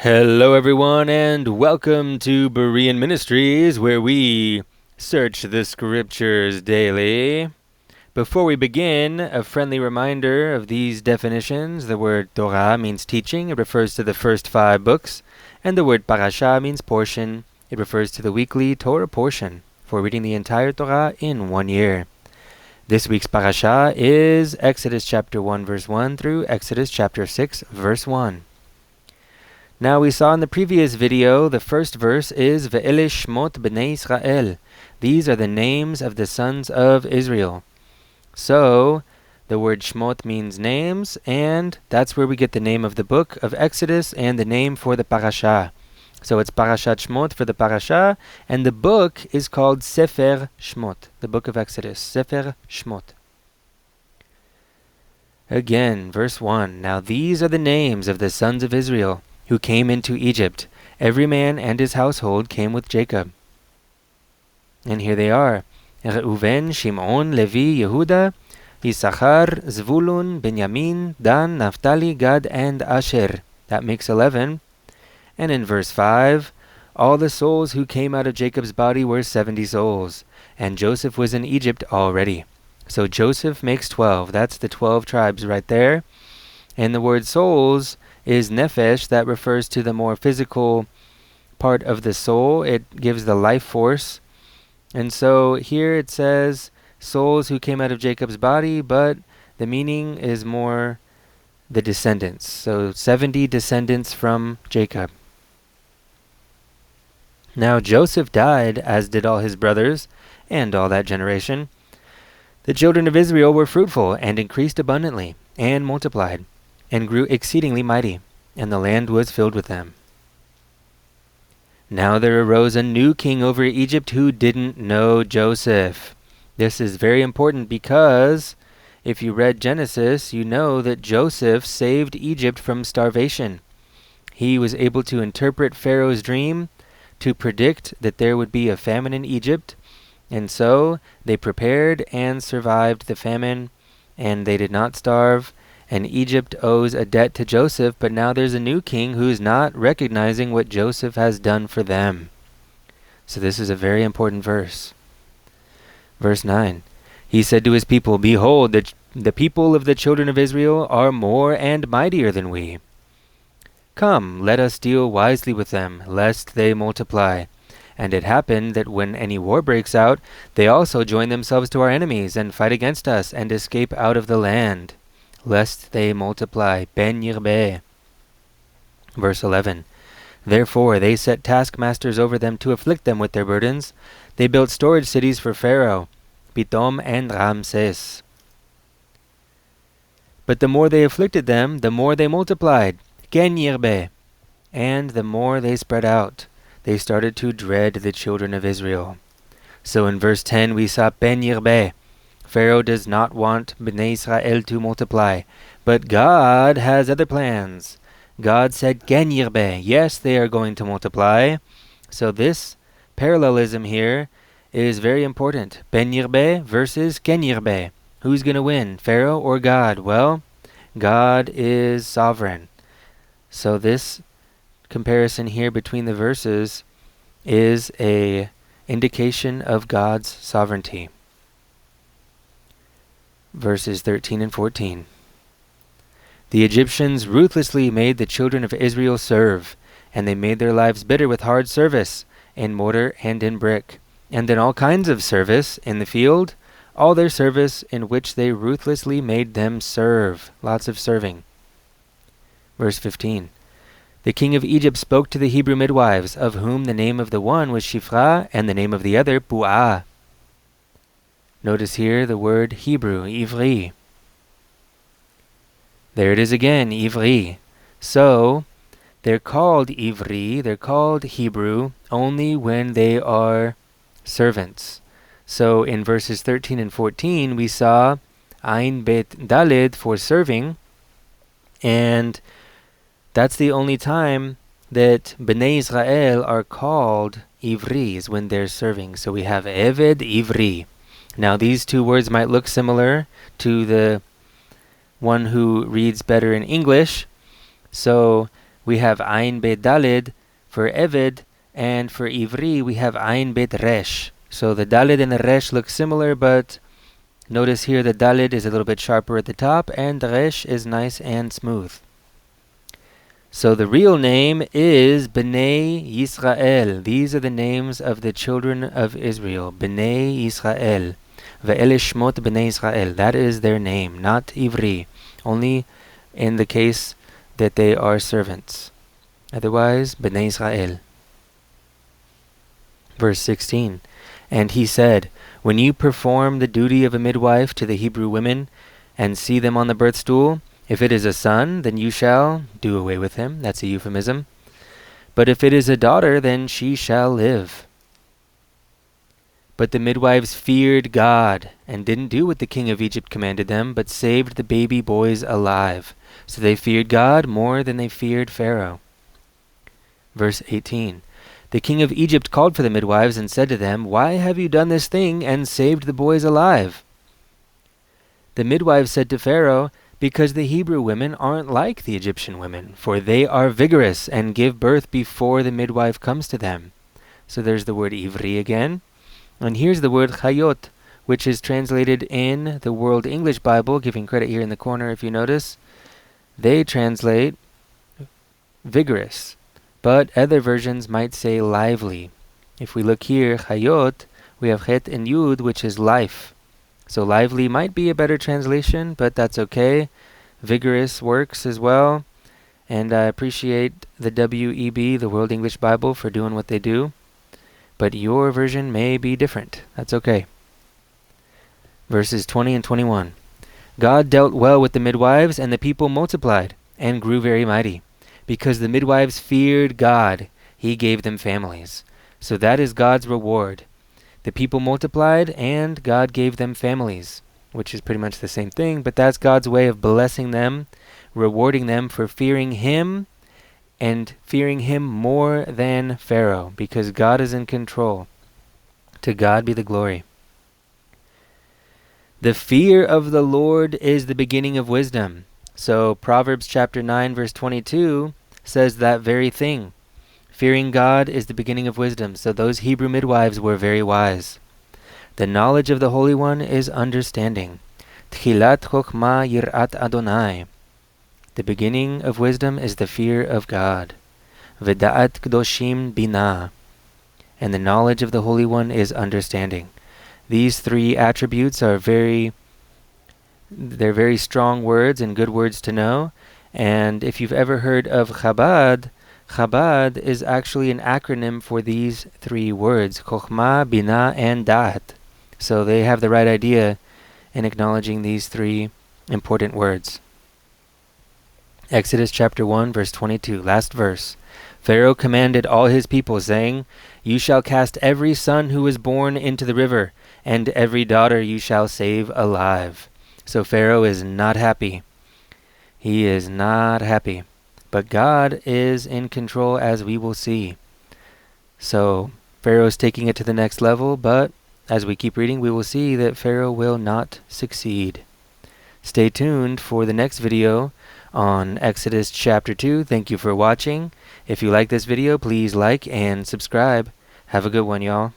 Hello, everyone, and welcome to Berean Ministries, where we search the scriptures daily. Before we begin, a friendly reminder of these definitions. The word Torah means teaching. It refers to the first 5 books. And the word Parasha means portion. It refers to the weekly Torah portion for reading the entire Torah in 1 year. This week's Parasha is Exodus chapter 1, verse 1 through Exodus chapter 6, verse 1. Now we saw in the previous video, the first verse is Ve'ele Shmot B'nei Israel. These are the names of the sons of Israel. So, the word Shmot means names, and that's where we get the name of the book of Exodus and the name for the Parasha. So it's Parashat Shmot for the Parasha, and the book is called Sefer Shmot, the book of Exodus, Sefer Shmot. Again, verse 1. Now these are the names of the sons of Israel who came into Egypt. Every man and his household came with Jacob. And here they are. Reuven, Shimon, Levi, Yehuda, Issachar, Zvulun, Benjamin, Dan, Naphtali, Gad, and Asher. That makes 11. And in verse 5, all the souls who came out of Jacob's body were 70 souls, and Joseph was in Egypt already. So Joseph makes 12. That's the 12 tribes right there. And the word souls is nephesh. That refers to the more physical part of the soul. It gives the life force. And so here it says souls who came out of Jacob's body, but the meaning is more the descendants. So 70 descendants from Jacob. Now Joseph died, as did all his brothers, and all that generation. The children of Israel were fruitful, and increased abundantly, and multiplied, and grew exceedingly mighty, and the land was filled with them. Now there arose a new king over Egypt who didn't know Joseph. This is very important because if you read Genesis, you know that Joseph saved Egypt from starvation. He was able to interpret Pharaoh's dream to predict that there would be a famine in Egypt, and so they prepared and survived the famine, and they did not starve, and Egypt owes a debt to Joseph, but now there's a new king who's not recognizing what Joseph has done for them. So this is a very important verse. Verse 9, he said to his people, Behold, the people of the children of Israel are more and mightier than we. Come, let us deal wisely with them, lest they multiply. And it happened that when any war breaks out, they also join themselves to our enemies, and fight against us, and escape out of the land, lest they multiply. Ben Yirbeh. Verse 11. Therefore they set taskmasters over them to afflict them with their burdens. They built storage cities for Pharaoh, Pithom and Ramses. But the more they afflicted them, the more they multiplied. Ken Yirbeh. And the more they spread out, they started to dread the children of Israel. So in verse 10 we saw Ben Yirbeh. Pharaoh does not want Bnei Israel to multiply, but God has other plans. God said, Ken Yirbeh, yes, they are going to multiply. So this parallelism here is very important. Ben Yirbeh versus Ken Yirbeh. Who's going to win, Pharaoh or God? Well, God is sovereign. So this comparison here between the verses is a indication of God's sovereignty. Verses 13 and 14. The Egyptians ruthlessly made the children of Israel serve, and they made their lives bitter with hard service, in mortar and in brick, and in all kinds of service in the field, all their service in which they ruthlessly made them serve. Lots of serving. Verse 15. The king of Egypt spoke to the Hebrew midwives, of whom the name of the one was Shifra, and the name of the other Pu'ah. Notice here the word Hebrew, Ivri. There it is again, Ivri. So, they're called Ivri, they're called Hebrew, only when they are servants. So in verses 13 and 14, we saw Ain Bet Daled for serving, and that's the only time that Bnei Israel are called Ivris, when they're serving. So we have Eved, Ivri. Now these two words might look similar to the one who reads better in English. So we have Ayin Bet Dalid for Eved, and for Ivri we have Ayin Bet Resh. So the Dalid and the Resh look similar, but notice here the Dalid is a little bit sharper at the top, and the Resh is nice and smooth. So the real name is Bnei Yisrael. These are the names of the children of Israel. Bnei Yisrael. Ve'ele Shmot Bnei Yisrael. That is their name, not Ivri. Only in the case that they are servants. Otherwise, Bnei Yisrael. Verse 16. And he said, when you perform the duty of a midwife to the Hebrew women, and see them on the birth stool, if it is a son, then you shall do away with him. That's a euphemism. But if it is a daughter, then she shall live. But the midwives feared God, and didn't do what the king of Egypt commanded them, but saved the baby boys alive. So they feared God more than they feared Pharaoh. Verse 18. The king of Egypt called for the midwives and said to them, why have you done this thing and saved the boys alive? The midwives said to Pharaoh, because the Hebrew women aren't like the Egyptian women, for they are vigorous and give birth before the midwife comes to them. So there's the word Ivri again. And here's the word Chayot, which is translated in the World English Bible, giving credit here in the corner if you notice. They translate vigorous, but other versions might say lively. If we look here, Chayot, we have Chet and Yud, which is life. So lively might be a better translation, but that's okay. Vigorous works as well. And I appreciate the WEB, the World English Bible, for doing what they do. But your version may be different. That's okay. Verses 20 and 21. God dealt well with the midwives, and the people multiplied and grew very mighty. Because the midwives feared God, he gave them families. So that is God's reward. The people multiplied, and God gave them families, which is pretty much the same thing, but that's God's way of blessing them, rewarding them for fearing him, and fearing him more than Pharaoh, because God is in control. To God be the glory. The fear of the Lord is the beginning of wisdom. So Proverbs chapter 9 verse 22 says that very thing. Fearing God is the beginning of wisdom. So those Hebrew midwives were very wise. The knowledge of the Holy One is understanding. Tchilat chokhmah yirat Adonai. The beginning of wisdom is the fear of God. V'da'at kdoshim binah. And the knowledge of the Holy One is understanding. These three attributes are very strong words and good words to know. And if you've ever heard of Chabad, Chabad is actually an acronym for these three words, Chokhmah, Binah, and Da'at. So they have the right idea in acknowledging these three important words. Exodus chapter 1, verse 22, last verse. Pharaoh commanded all his people, saying, you shall cast every son who is born into the river, and every daughter you shall save alive. So Pharaoh is not happy. He is not happy. But God is in control, as we will see. So Pharaoh is taking it to the next level, but as we keep reading, we will see that Pharaoh will not succeed. Stay tuned for the next video on Exodus chapter 2. Thank you for watching. If you like this video, please like and subscribe. Have a good one, y'all.